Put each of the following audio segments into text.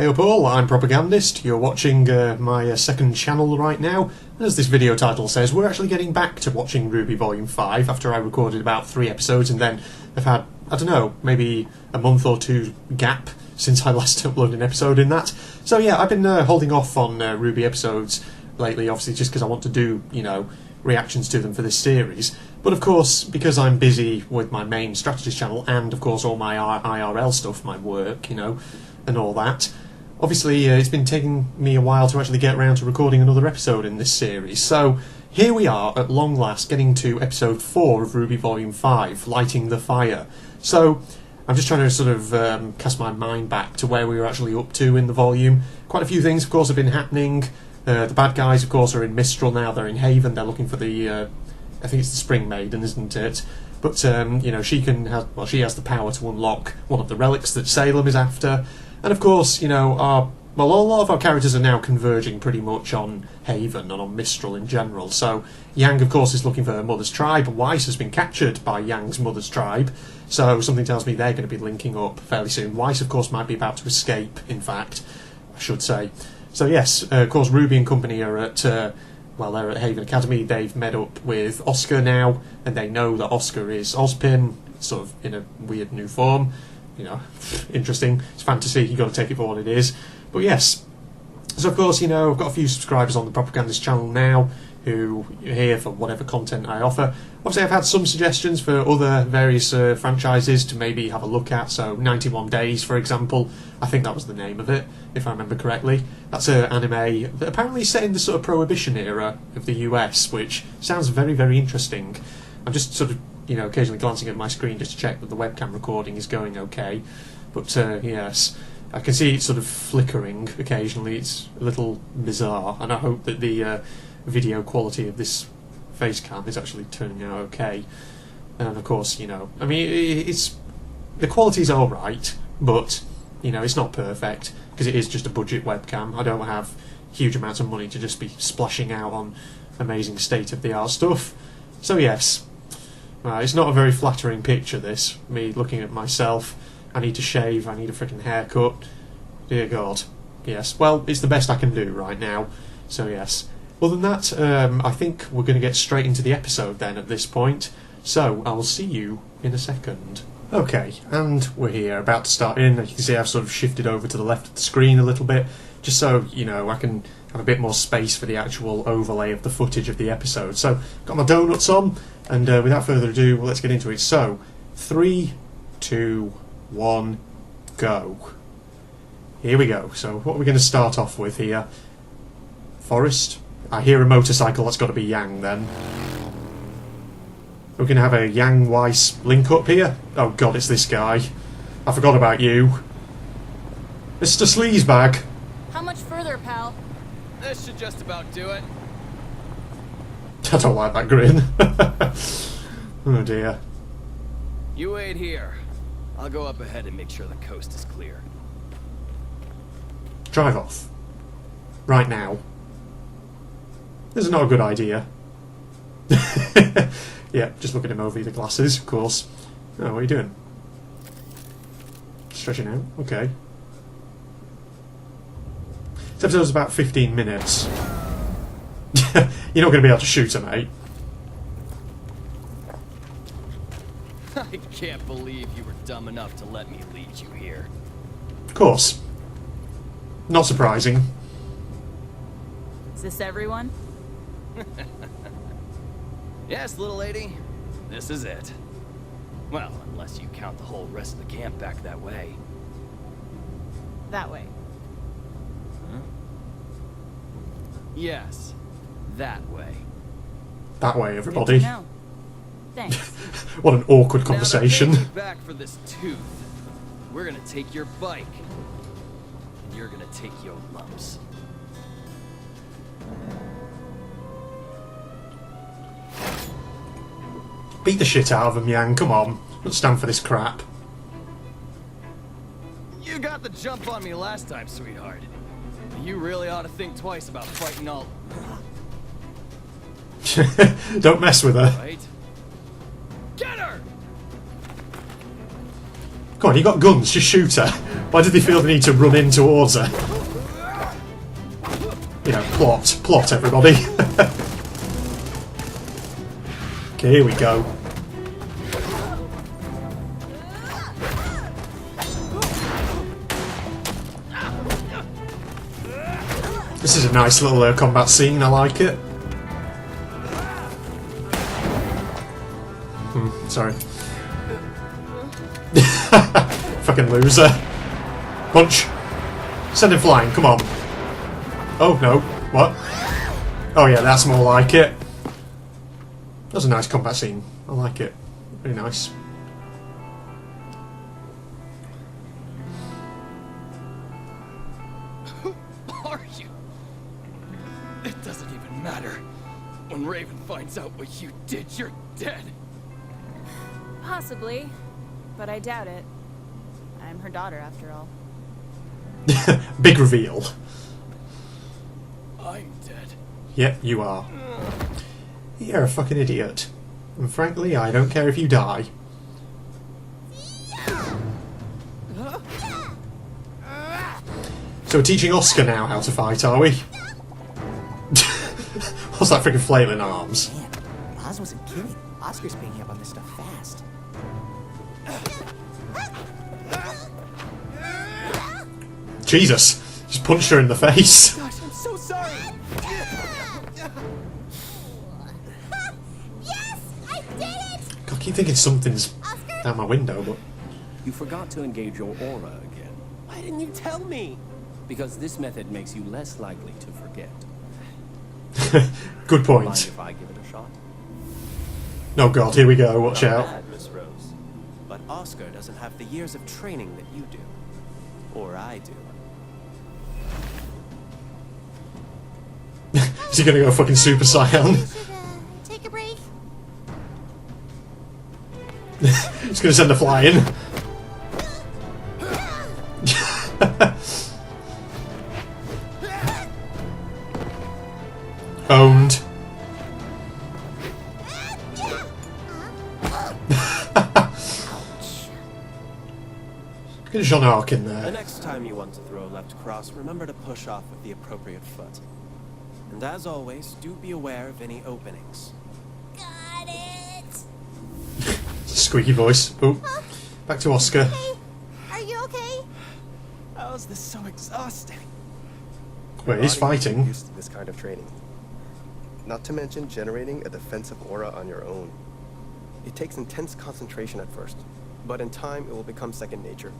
Hey up all, I'm Propagandist. You're watching my second channel right now. As this video title says, we're actually getting back to watching RWBY Volume 5 after I recorded about 3 episodes and then I've had, I don't know, maybe a month or two gap since I last uploaded an episode in that. So yeah, I've been holding off on RWBY episodes lately, obviously just because I want to do, you know, reactions to them for this series. But of course, because I'm busy with my main strategist channel and of course all my IRL stuff, my work, you know, and all that, obviously it's been taking me a while to actually get around to recording another episode in this series. So here we are at long last getting to episode 4 of RWBY Volume 5, Lighting the Fire. So I'm just trying to sort of cast my mind back to where we were actually up to in the volume. Quite a few things of course have been happening. The bad guys of course are in Mistral now, they're in Haven, they're looking for the, I think it's the Spring Maiden, isn't it? But you know, she has the power to unlock one of the relics that Salem is after. And of course, you know, a lot of our characters are now converging pretty much on Haven and on Mistral in general. So Yang, of course, is looking for her mother's tribe. Weiss has been captured by Yang's mother's tribe. So something tells me they're going to be linking up fairly soon. Weiss, of course, might be about to escape, in fact, I should say. So yes, of course, RWBY and company are at, well, they're at Haven Academy. They've met up with Oscar now, and they know that Oscar is Ozpin, sort of in a weird new form. You know, interesting. It's fantasy, you've got to take it for what it is. But yes, so of course, you know, I've got a few subscribers on the Propagandist channel now who are here for whatever content I offer. Obviously, I've had some suggestions for other various franchises to maybe have a look at. So 91 Days, for example, I think that was the name of it, if I remember correctly. That's an anime that apparently set in the sort of Prohibition era of the US, which sounds very, very interesting. I'm just sort of, you know, occasionally glancing at my screen just to check that the webcam recording is going okay. But yes, I can see it sort of flickering occasionally. It's a little bizarre, and I hope that the video quality of this face cam is actually turning out okay. And of course, you know, I mean, it's the quality's all right, but you know, it's not perfect because it is just a budget webcam. I don't have huge amounts of money to just be splashing out on amazing state-of-the-art stuff. So yes. It's not a very flattering picture, this. Me looking at myself. I need to shave, I need a freaking haircut. Dear God. Yes, well, it's the best I can do right now. So yes. Other than that, I think we're going to get straight into the episode then at this point. So, I'll see you in a second. Okay, and we're here, about to start in. As you can see, I've sort of shifted over to the left of the screen a little bit, just so, you know, I can have a bit more space for the actual overlay of the footage of the episode. So, got my donuts on. And without further ado, well, let's get into it. So, 3, 2, 1, go. Here we go. So, what are we going to start off with here? Forest. I hear a motorcycle. That's got to be Yang then. We're going to have a Yang Weiss link up here. Oh God, it's this guy. I forgot about you, Mr. Sleazebag. How much further, pal? This should just about do it. I don't like that grin. Oh dear. You wait here. I'll go up ahead and make sure the coast is clear. Drive off. Right now. This is not a good idea. Yeah, just look at him over the glasses, of course. Oh, what are you doing? Stretching out? Okay. This episode's about 15 minutes. You're not going to be able to shoot her, mate. I can't believe you were dumb enough to let me lead you here. Of course. Not surprising. Is this everyone? Yes, little lady. This is it. Well, unless you count the whole rest of the camp back that way. That way. Huh? Yes. That way. That way, everybody. No. Thanks. What an awkward conversation. Now to pay you back for this tooth, we're gonna take your bike, and you're gonna take your lumps. Beat the shit out of him, Yang. Come on. Don't stand for this crap. You got the jump on me last time, sweetheart. You really ought to think twice about fighting all. Don't mess with her. Right? Get her! Come on, you got guns, just shoot her. Why did they feel the need to run in towards her? You know, plot, everybody. Okay, here we go. This is a nice little combat scene, I like it. Sorry. Fucking loser. Punch. Send him flying, come on. Oh, no. What? Oh yeah, that's more like it. That was a nice combat scene. I like it. Very nice. Who are you? It doesn't even matter. When Raven finds out what you did, you're dead. Possibly, but I doubt it. I'm her daughter, after all. Big reveal. I'm dead. Yep, you are. You're a fucking idiot. And frankly, I don't care if you die. So we're teaching Oscar now how to fight, are we? What's that freaking flailing arms? Man, Oz wasn't kidding. Oscar's picking up on this stuff fast. Jesus! Just punched her in the face. Gosh, I'm so sorry. Yes, I did it! God, I keep thinking something's down my window, but... You forgot to engage your aura again. Why didn't you tell me? Because this method makes you less likely to forget. Good Mind point. if I give it a shot? Oh god, here we go, watch Not out. bad, Miss Rose. But Oscar doesn't have the years of training that you do. Or I do. Is he gonna go fucking Super Saiyan? We should take a break. He's gonna send the flying. Owned. Get Jean Arc in The there. next time you want to throw a left cross, remember to push off with the appropriate foot. And as always, do be aware of any openings. Got it! Squeaky voice. Oh, back to Oscar. Hey, are you okay? How is this so exhausting? Wait, he's Body isn't fighting. used to this kind of training. Not to mention generating a defensive aura on your own. It takes intense concentration at first, but in time it will become second nature,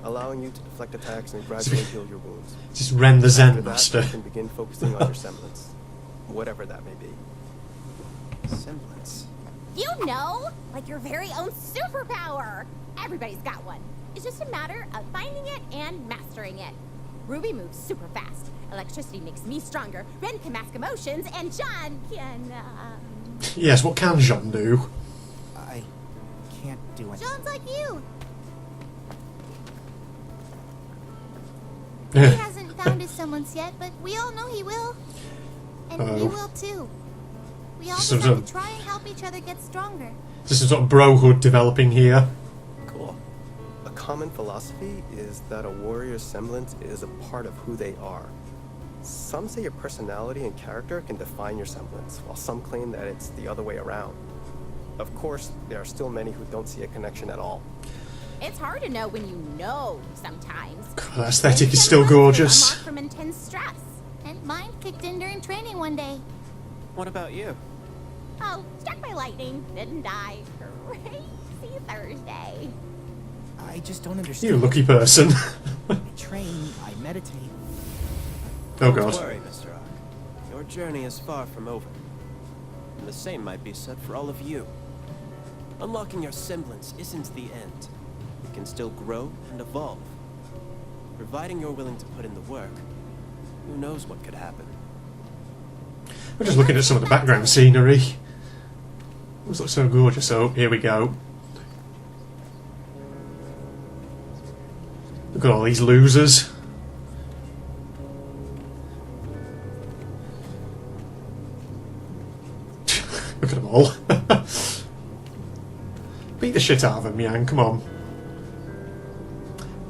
allowing you to deflect attacks and gradually heal your wounds. Just Ren the After Zen that, Master. you can begin focusing on your semblance, whatever that may be. Semblance. You know, like your very own superpower. Everybody's got one. It's just a matter of finding it and mastering it. Ruby moves super fast. Electricity makes me stronger. Ren can mask emotions, and John can. Yes, what can Jean do? I can't do it. John's like you. He hasn't found his semblance yet, but we all know he will. And we Uh-oh. will too. We all Some just have sort to try and help each other get stronger. Is some sort of brohood developing here? Cool. A common philosophy is that a warrior's semblance is a part of who they are. Some say your personality and character can define your semblance, while some claim that it's the other way around. Of course, there are still many who don't see a connection at all. It's hard to know when you know sometimes. God, that aesthetic is still gorgeous. Unlocked from intense stress. And mine kicked in during training one day. What about you? Oh, struck by lightning, didn't die. Crazy Thursday. I just don't understand. You lucky person. I train, I meditate. Oh Don't god. worry, Mr. Ock. Your journey is far from over. And the same might be said for all of you. Unlocking your semblance isn't the end. You can still grow and evolve. Providing you're willing to put in the work, who knows what could happen. We're just looking at some of the background scenery. This looks so gorgeous. Oh, here we go. Look at all these losers. Look at them all. Beat the shit out of them, Yang, come on.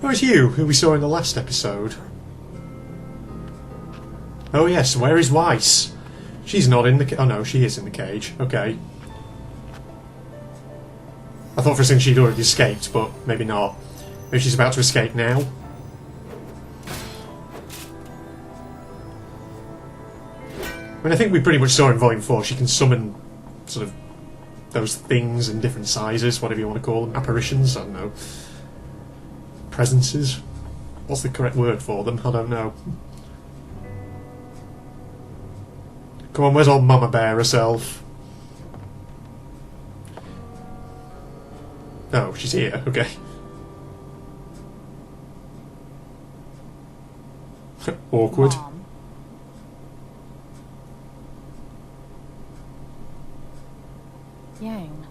Oh, it's you, who we saw in the last episode. Oh yes, where is Weiss? She's not in the oh no, she is in the cage. Okay. I thought for a second she'd already escaped, but maybe not. Maybe she's about to escape now. I mean, I think we pretty much saw in Volume 4 she can summon sort of those things in different sizes, whatever you want to call them. Apparitions? I don't know. Presences? What's the correct word for them? I don't know. Come on, where's old Mama Bear herself? Oh, she's here, okay. Awkward. Mom. Yang.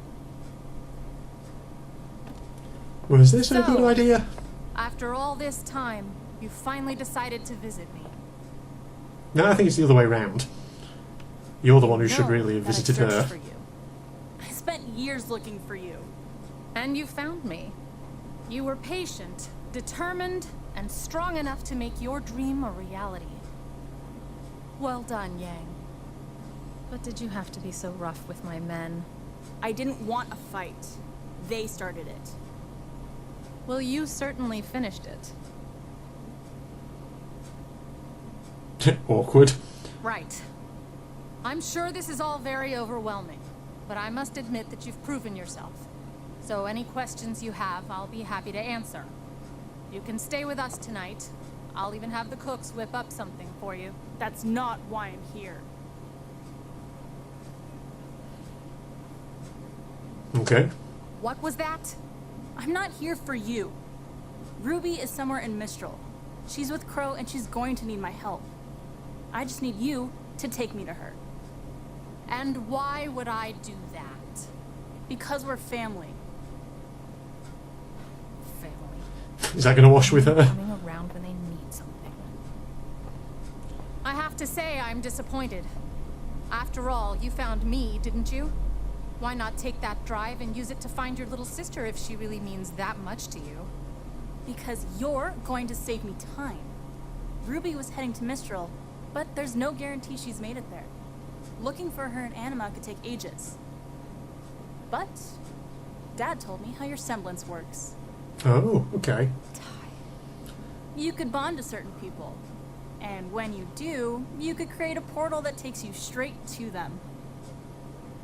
Was this a good idea? After all this time, you finally decided to visit me. No, I think it's the other way round. You're the one who should No, really have that I visited searched her. for you. I spent years looking for you. And you found me. You were patient, determined, and strong enough to make your dream a reality. Well done, Yang. But did you have to be so rough with my men? I didn't want a fight. They started it. Well, you certainly finished it. Awkward. Right. I'm sure this is all very overwhelming, but I must admit that you've proven yourself. So any questions you have, I'll be happy to answer. You can stay with us tonight. I'll even have the cooks whip up something for you. That's not why I'm here. Okay. What was that? I'm not here for you. Ruby is somewhere in Mistral. She's with Crow and she's going to need my help. I just need you to take me to her. And why would I do that? Because we're family. Family. Is that going to wash with her? Coming around when they need something. I have to say, I'm disappointed. After all, you found me, didn't you? Why not take that drive and use it to find your little sister if she really means that much to you? Because you're going to save me time. Ruby was heading to Mistral, but there's no guarantee she's made it there. Looking for her in Anima could take ages. But Dad told me how your semblance works. Oh, okay. You could bond to certain people. And when you do, you could create a portal that takes you straight to them.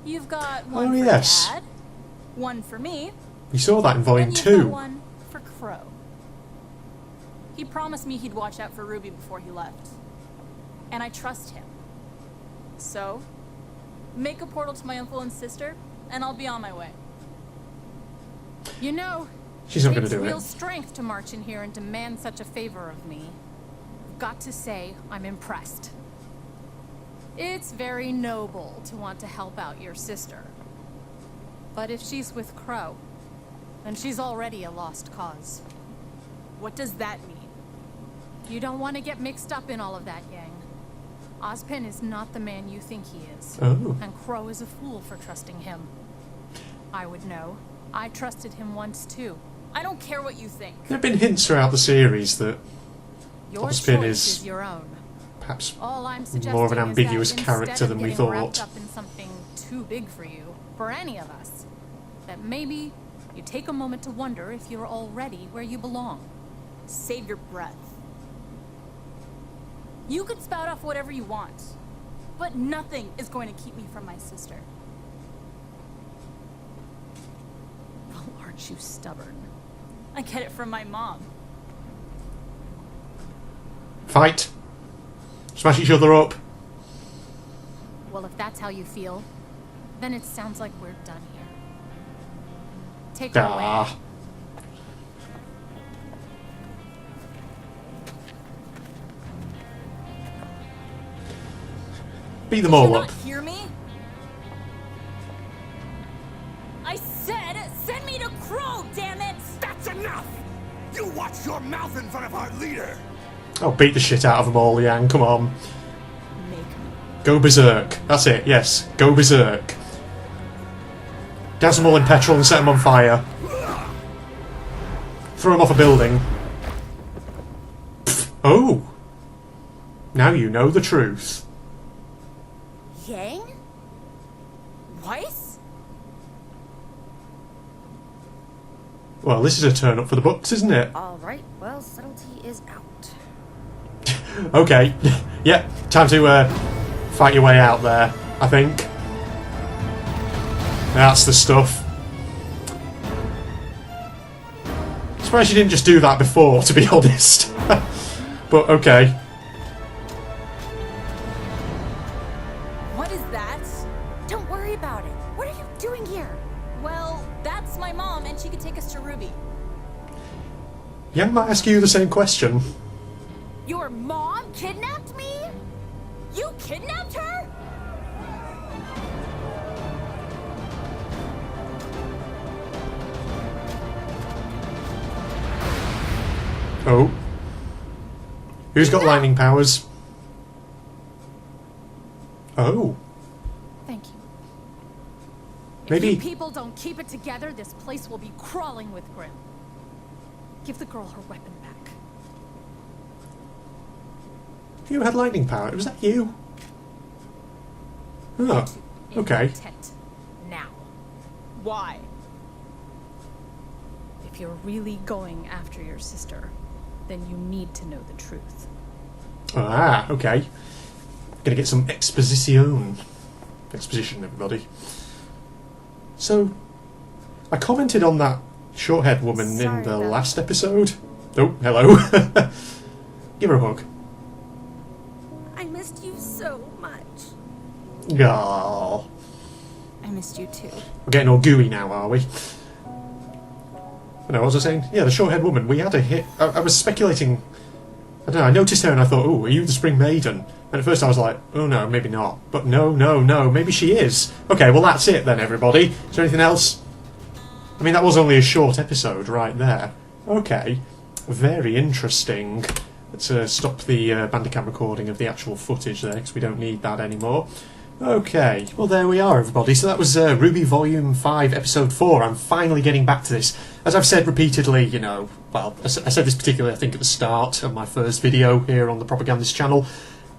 You've got one for yes. Dad, one for me, We saw that in Volume and you've 2. got one for Crow. He promised me he'd watch out for Ruby before he left. And I trust him. So, make a portal to my uncle and sister, and I'll be on my way. You know, She's not going to takes do real it. strength to march in here and demand such a favor of me. Got to say, I'm impressed. It's very noble to want to help out your sister. But if she's with Crow, then she's already a lost cause. What does that mean? You don't want to get mixed up in all of that, Yang. Ozpin is not the man you think he is. Oh. And Crow is a fool for trusting him. I would know. I trusted him once too. I don't care what you think. There have been hints throughout the series that Your Ozpin choice is is your own. perhaps All I'm suggesting more of an is that ambiguous instead character of than we getting wrapped thought. up in something too big for you, for any of us, that maybe you take a moment to wonder if you're already where you belong. Save your breath. You could spout off whatever you want, but nothing is going to keep me from my sister. Well, aren't you stubborn? I get it from my mom. Fight. Smash each other up. Well, if that's how you feel, then it sounds like we're done here. Take her away. Ah. Beat them Did all you up. not hear me? I said, send me to Crow, damn it! That's enough! You watch your mouth in front of our leader! Oh, beat the shit out of them all, Yang. Come on. Make me. Go berserk. That's it, yes. Go berserk. Douse them all in petrol and set them on fire. Throw them off a building. Oh! Now you know the truth. Yang? Weiss? Well, this is a turn up for the books, isn't it? Alright, well, subtlety is out. Okay. Yeah, time to fight your way out there, I think. That's the stuff. Surprised you didn't just do that before, to be honest. But okay. What is that? Don't worry about it. What are you doing here? Well, that's my mom, and she could take us to Ruby. Yang might ask you the same question. Your mom kidnapped me? You kidnapped her? Oh. Who's got lightning powers? Oh. Thank you. Maybe- If you people don't keep it together, this place will be crawling with Grim. Give the girl her weapon back. You had lightning power. Was that you? Oh. In Okay. the tent. Now. Why? If you're really going after your sister, then you need to know the truth. Ah, okay. Gonna get some exposition. Exposition, everybody. So, I commented on that short-haired woman in Sorry the about last episode. Oh, hello. Give her a hug. I missed you so much. Aww. I missed you too. We're getting all gooey now, are we? No, what was I saying? Yeah, the short-haired woman. We had a hit. I was speculating. I don't know. I noticed her and I thought, "Oh, are you the Spring Maiden?" And at first I was like, "Oh no, maybe not." But no, maybe she is. Okay, well that's it then, everybody. Is there anything else? I mean, that was only a short episode right there. Okay, very interesting. Let's stop the Bandicam recording of the actual footage there because we don't need that anymore. Okay, well there we are, everybody. So that was RWBY Volume 5, Episode 4. I'm finally getting back to this. As I've said repeatedly, you know, well, I said this particularly, I think, at the start of my first video here on the Propagandist channel.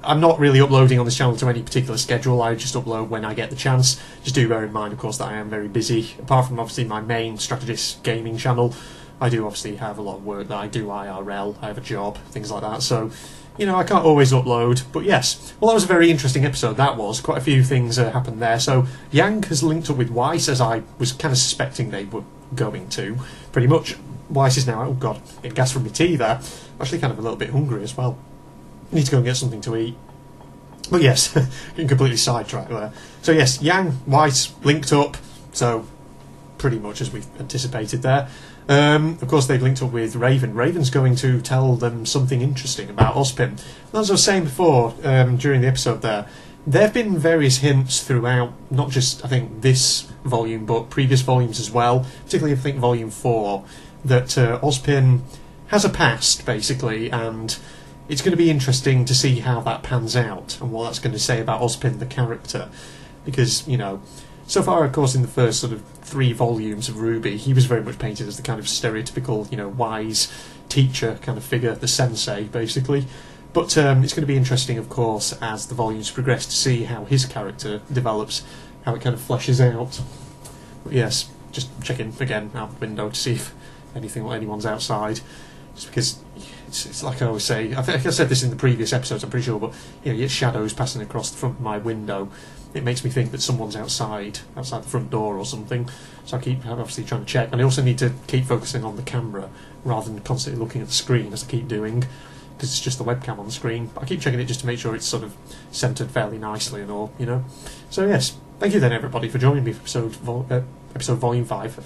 I'm not really uploading on this channel to any particular schedule. I just upload when I get the chance. Just do bear in mind, of course, that I am very busy. Apart from, obviously, my main Strategist gaming channel, I do obviously have a lot of work that I do IRL. I have a job, things like that. So, you know, I can't always upload, but yes. Well, that was a very interesting episode, that was. Quite a few things happened there. So, Yang has linked up with Weiss, as I was kind of suspecting they were going to. Pretty much. Weiss is now... Oh, God, getting gas from my tea there. I'm actually kind of a little bit hungry as well. I need to go and get something to eat. But yes, getting completely sidetracked there. So yes, Yang, Weiss, linked up. So, pretty much as we've anticipated there. Of course, they've linked up with Raven. Raven's going to tell them something interesting about Ozpin. As I was saying before, during the episode there have been various hints throughout, not just, I think, this volume, but previous volumes as well, particularly, I think, Volume 4, that Ozpin has a past, basically, and it's going to be interesting to see how that pans out, and what that's going to say about Ozpin, the character. Because, you know, so far, of course, in the first sort of 3 volumes of RWBY, he was very much painted as the kind of stereotypical, you know, wise teacher kind of figure, the sensei, basically. But it's going to be interesting, of course, as the volumes progress to see how his character develops, how it kind of fleshes out. But yes, just checking again out the window to see if anyone's outside. Just because it's like I always say, I think I said this in the previous episodes, I'm pretty sure, but you know, you get shadows passing across the front of my window. It makes me think that someone's outside the front door or something. So I keep obviously trying to check, and I also need to keep focusing on the camera rather than constantly looking at the screen, as I keep doing, because it's just the webcam on the screen. But I keep checking it just to make sure it's sort of centred fairly nicely and all, you know. So yes, thank you then, everybody, for joining me for episode Volume 5,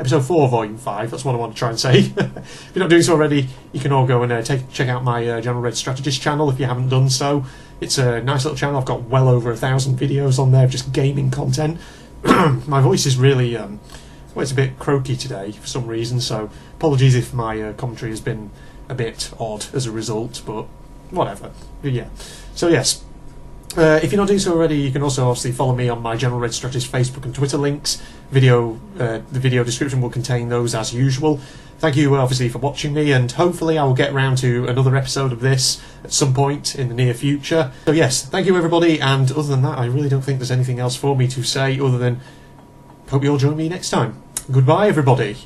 Episode 4, Volume 5, that's what I want to try and say. If you're not doing so already, you can all go and check out my General Red Strategist channel if you haven't done so. It's a nice little channel. I've got well over 1,000 videos on there of just gaming content. My voice is really, well, it's a bit croaky today for some reason, so apologies if my commentary has been a bit odd as a result, but whatever. But yeah. So yes, If you're not doing so already, you can also obviously follow me on my General Red Strategist Facebook and Twitter links. The video description will contain those as usual. Thank you obviously for watching me, and hopefully I will get round to another episode of this at some point in the near future. So yes, thank you everybody, and other than that I really don't think there's anything else for me to say other than hope you'll join me next time. Goodbye everybody.